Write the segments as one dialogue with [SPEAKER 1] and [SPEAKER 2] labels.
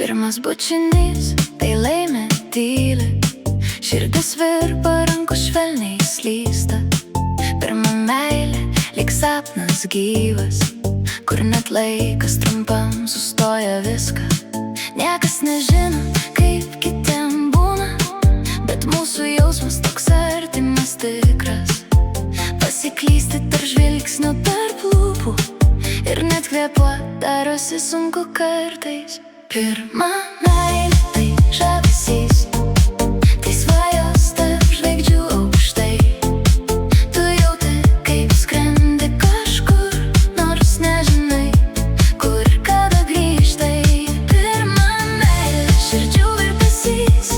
[SPEAKER 1] Pirmas bučinys, tai laimė tyli, širdis virpa, rankos švelniai slysta. Pirma meilė, lyg sapnas gyvas, kur net laikas trumpam sustoja viską. Niekas nežino, kaip kitiem būna, bet mūsų jausmas toks artimas tikras. Pasiklysti tarp žvilgsnių, tarp lūpų, ir net kvėpuot darosi sunku kartais. Pirma meilė, tai žavesys, tai svajos tarp žvaigždžių aukštai. Tu jauti, kaip skrendi kažkur, nors nežinai, kur ir kada grįžtai. Pirma meilė, širdžių virpesys,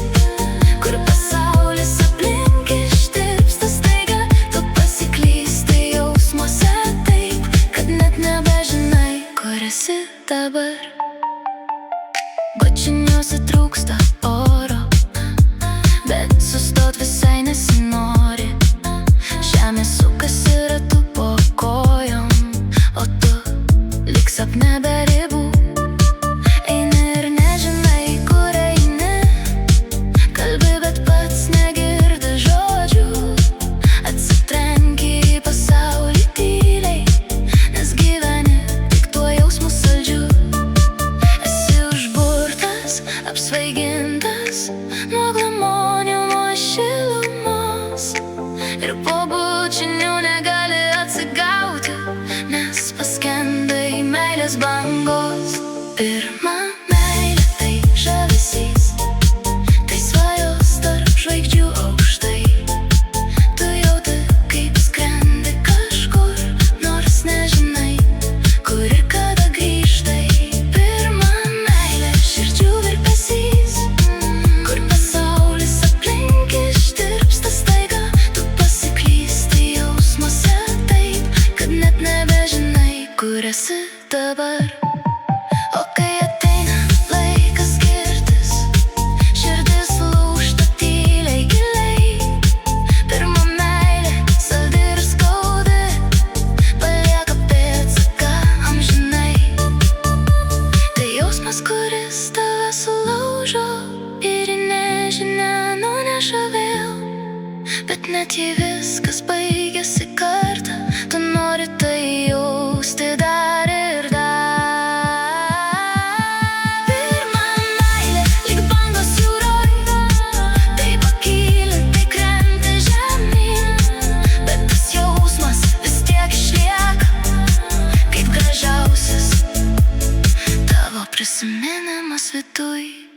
[SPEAKER 1] kur pasaulis aplink ištirpsta staiga. Tu pasiklysti jausmuose taip, kad net nebežinai, kur esi dabar. Bučiniuose trūksta oro, bet sustot visai nesinori. Žemė sukasi ratu po kojom, o tu lyg sapne be ribų. Eini ir nežinai, kur eini, kalbi, bet pats negirdi žodžių. Atsitrenki į pasaulį tyliai, nes gyveni tik tuo jausmu saldžiu. Apsvaigintas nuo glamonių, nuo šilumos, ir po bučinių negali atsigauti, nes paskendai meilės bangos. Pirma meilė, tai žavesys, tai svajos tarp žvaigždžių aukštai. Tu jauti, kaip skrendi kažkur, nors nežinai, kur ir kada grįžtai. Pirma meilė, širdžių virpesys, kur pasaulis aplink ištirpsta staiga. Tu pasiklysti jausmuose taip, kad net nebežinai, kur esi dabar. O kai ateina laikas skirtis, širdis lūžta tyliai, giliai. Pirma meilė, saldi ir skaudi, palieka pėdsaką amžinai. Tai jausmas, kuris tave sulaužo ir į nežinią nuneša vėl. Bet net jei viskas baigėsi kartą, tu nori tai jausti dar ir dar. Pirma meilė, lyg bangos jūroj, tai pakyli, tai krenti žemyn. Bet tas jausmas vis tiek išlieka, kaip gražiausias tavo prisiminimas viduj.